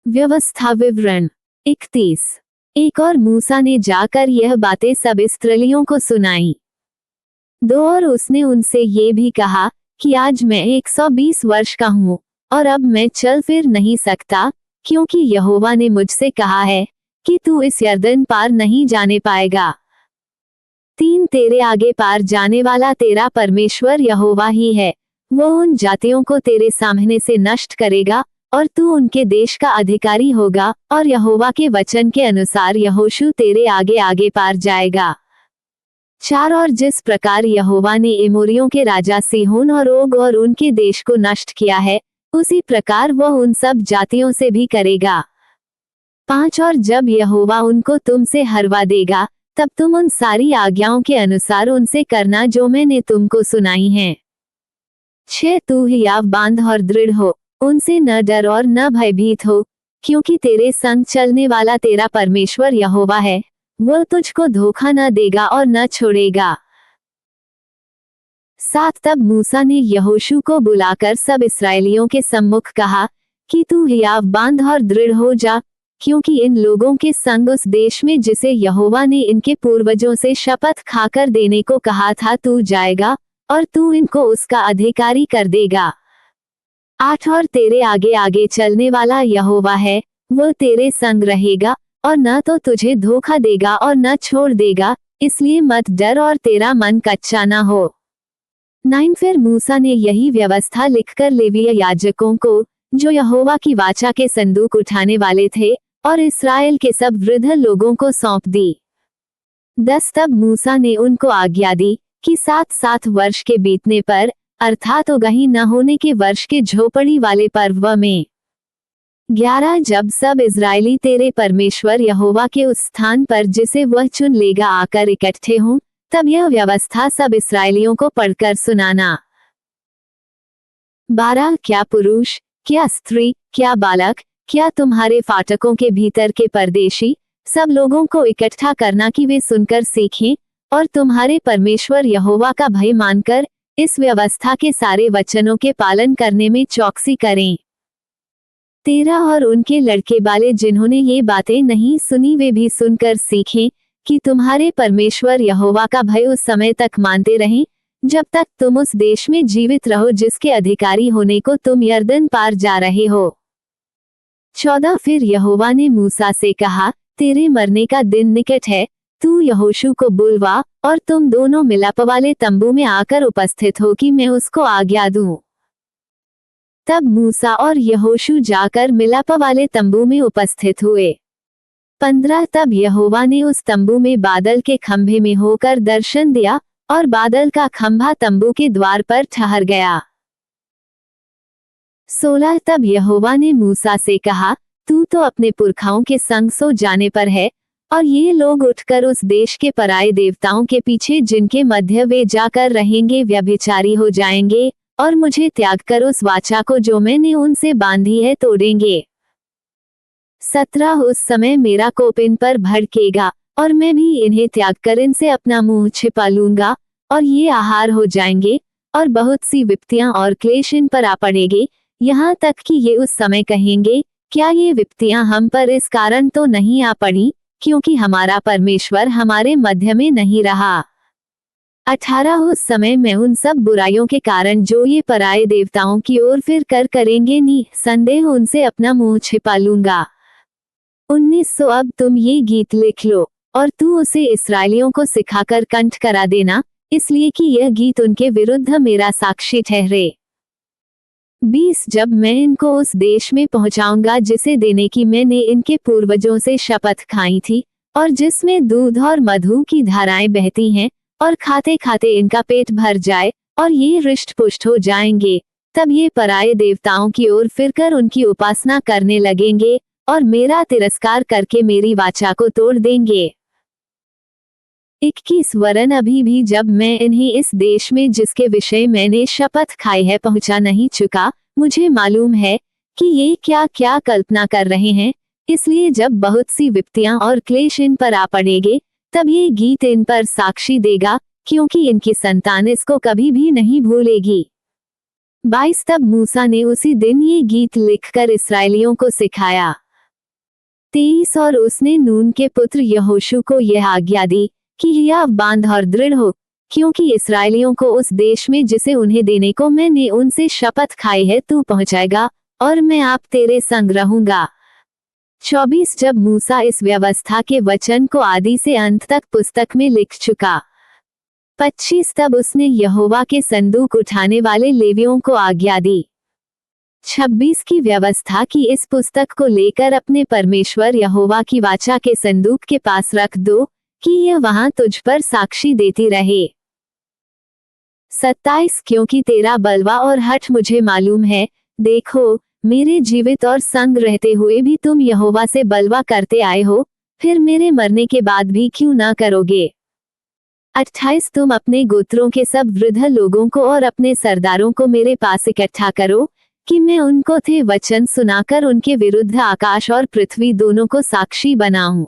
व्यवस्था विवरण 31। एक और मूसा ने जाकर यह बातें सब इस्राएलियों को सुनाई। 2 और उसने उनसे ये भी कहा कि आज मैं 120 वर्ष का हूँ और अब मैं चल फिर नहीं सकता, क्योंकि यहोवा ने मुझसे कहा है कि तू इस यरदन पार नहीं जाने पाएगा। 3 तेरे आगे पार जाने वाला तेरा परमेश्वर यहोवा ही है। वो उन जातियों को तेरे सामने से नष्ट करेगा और तू उनके देश का अधिकारी होगा, और यहोवा के वचन के अनुसार यहोशू तेरे आगे आगे पार जाएगा। 4 और जिस प्रकार यहोवा ने एमोरियों के राजा सीहोन और ओग और उनके देश को नष्ट किया है, उसी प्रकार वह उन सब जातियों से भी करेगा। 5 और जब यहोवा उनको तुमसे हरवा देगा, तब तुम उन सारी आज्ञाओं के अनुसार उनसे करना जो मैंने तुमको सुनाई हैं। 6 तू हियाव बांध और दृढ़ हो, उनसे न डर और न भयभीत हो, क्योंकि तेरे संग चलने वाला तेरा परमेश्वर यहोवा है। वह तुझको धोखा न देगा और न छोड़ेगा। 7 तब मूसा ने यहोशू को बुलाकर सब इस्राएलियों के सम्मुख कहा कि तू हियाव बांध और दृढ़ हो जा, क्योंकि इन लोगों के संग उस देश में जिसे यहोवा ने इनके पूर्वजों से शपथ खाकर देने को कहा था तू जाएगा, और तू इनको उसका अधिकारी कर देगा। 8 और तेरे आगे आगे चलने वाला यहोवा है, वह तेरे संग रहेगा और न तो तुझे धोखा देगा और न छोड़ देगा, इसलिए मत डर और तेरा मन कच्चा न हो। 9 फिर मूसा ने यही व्यवस्था लिखकर लेवीय याजकों को, जो यहोवा की वाचा के संदूक उठाने वाले थे, और इस्राएल के सब वृद्ध लोगों को सौंप दी। 10 तब मूसा ने उनको आज्ञा दी कि 7 वर्ष के बीतने पर, अर्थात उगही न होने के वर्ष के झोपड़ी वाले पर्व में 11 जब सब इजरायली तेरे परमेश्वर यहोवा के उस स्थान पर जिसे वह चुन लेगा आकर इकट्ठे हों, तब यह व्यवस्था सब इस्राएलियों को पढ़कर सुनाना। 12 क्या पुरुष, क्या स्त्री, क्या बालक, क्या तुम्हारे फाटकों के भीतर के परदेशी, सब लोगों को इकट्ठा करना कि वे सुनकर सीखें और तुम्हारे परमेश्वर यहोवा का भय मानकर इस व्यवस्था के सारे वचनों के पालन करने में चौकसी करें। 13 और उनके लड़के बाले जिन्होंने ये बातें नहीं सुनी वे भी सुनकर सीखें कि तुम्हारे परमेश्वर यहोवा का भय उस समय तक मानते रहें जब तक तुम उस देश में जीवित रहो जिसके अधिकारी होने को तुम यरदन पार जा रहे हो। 14 फिर यहोवा ने मूसा से कहा, तेरे मरने का दिन निकट है, तू यहोशू को बुलवा और तुम दोनों मिलाप वाले तंबू में आकर उपस्थित हो कि मैं उसको आज्ञा दूं। तब मूसा और यहोशू जाकर मिलाप वाले तंबू में उपस्थित हुए। 15 तब यहोवा ने उस तंबू में बादल के खंभे में होकर दर्शन दिया और बादल का खंभा तंबू के द्वार पर ठहर गया। 16 तब यहोवा ने मूसा से कहा, तू तो अपने पुरखाओं के संग सो जाने पर है, और ये लोग उठकर उस देश के पराये देवताओं के पीछे जिनके मध्य वे जाकर रहेंगे व्यभिचारी हो जाएंगे और मुझे त्याग कर उस वाचा को जो मैंने उनसे बांधी है तोड़ेंगे। 17 उस समय मेरा कोप इन पर भड़केगा और मैं भी इन्हें त्याग कर इनसे अपना मुंह छिपा लूंगा, और ये आहार हो जाएंगे और बहुत सी विपत्तियां और क्लेश इन पर आ पड़ेंगे, यहाँ तक कि ये उस समय कहेंगे, क्या ये विपत्तियां हम पर इस कारण तो नहीं आ पड़ी क्योंकि हमारा परमेश्वर हमारे मध्य में नहीं रहा। 18 उस समय मैं उन सब बुराइयों के कारण जो ये पराये देवताओं की ओर फिर कर करेंगे संदेह उनसे अपना मुंह छिपा लूंगा। 19 अब तुम ये गीत लिख लो और तू उसे इस्राएलियों को सिखाकर कंठ करा देना, इसलिए कि यह गीत उनके विरुद्ध मेरा साक्षी ठहरे। 20 जब मैं इनको उस देश में पहुंचाऊंगा जिसे देने की मैंने इनके पूर्वजों से शपथ खाई थी, और जिसमें दूध और मधु की धाराएं बहती हैं, और खाते खाते इनका पेट भर जाए और ये हृष्ट पुष्ट हो जाएंगे, तब ये पराये देवताओं की ओर फिरकर उनकी उपासना करने लगेंगे और मेरा तिरस्कार करके मेरी वाचा को तोड़ देंगे। 21 वरन अभी भी जब मैं इन्हें इस देश में जिसके विषय मैंने शपथ खाई है पहुंचा नहीं चुका, मुझे मालूम है कि ये क्या क्या कल्पना कर रहे हैं, इसलिए जब बहुत सी विपत्तियां और क्लेश इन पर आ पड़ेंगे तब ये गीत इन पर साक्षी देगा, क्योंकि इनकी संतान इसको कभी भी नहीं भूलेगी। 22 तब मूसा ने उसी दिन ये गीत लिखकर इस्राएलियों को सिखाया। 23 और उसने नून के पुत्र यहोशू को यह आज्ञा दी कि हियाव बांध और दृढ़ हो, क्योंकि इस्राएलियों को उस देश में जिसे उन्हें देने को मैंने उनसे शपथ खाई है तू पहुंचाएगा, और मैं आप तेरे संग रहूंगा। 24 जब मूसा इस व्यवस्था के वचन को आदि से अंत तक पुस्तक में लिख चुका। 25 तब उसने यहोवा के संदूक उठाने वाले लेवियों को आज्ञा दी। 26 की व्यवस्था की इस पुस्तक को लेकर अपने परमेश्वर यहोवा की वाचा के संदूक के पास रख दो, कि यह वहां तुझ पर साक्षी देती रहे। 27 क्योंकि तेरा बलवा और हठ मुझे मालूम है, देखो मेरे जीवित और संग रहते हुए भी तुम यहोवा से बलवा करते आए हो, फिर मेरे मरने के बाद भी क्यों ना करोगे। 28 तुम अपने गोत्रों के सब वृद्ध लोगों को और अपने सरदारों को मेरे पास इकट्ठा करो, कि मैं उनको थे वचन सुनाकर उनके विरुद्ध आकाश और पृथ्वी दोनों को साक्षी बनाऊं।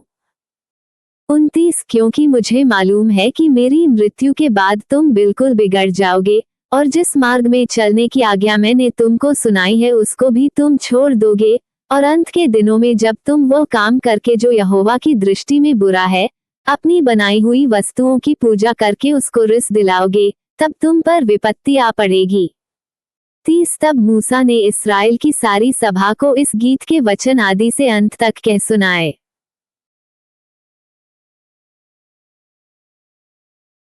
29 क्योंकि मुझे मालूम है कि मेरी मृत्यु के बाद तुम बिल्कुल बिगड़ जाओगे, और जिस मार्ग में चलने की आज्ञा मैंने तुमको सुनाई है उसको भी तुम छोड़ दोगे, और अंत के दिनों में जब तुम वो काम करके जो यहोवा की दृष्टि में बुरा है, अपनी बनाई हुई वस्तुओं की पूजा करके उसको रिस दिलाओगे, तब तुम पर विपत्ति आ पड़ेगी। 30 तब मूसा ने इस्राएल की सारी सभा को इस गीत के वचन आदि से अंत तक कह सुनाए।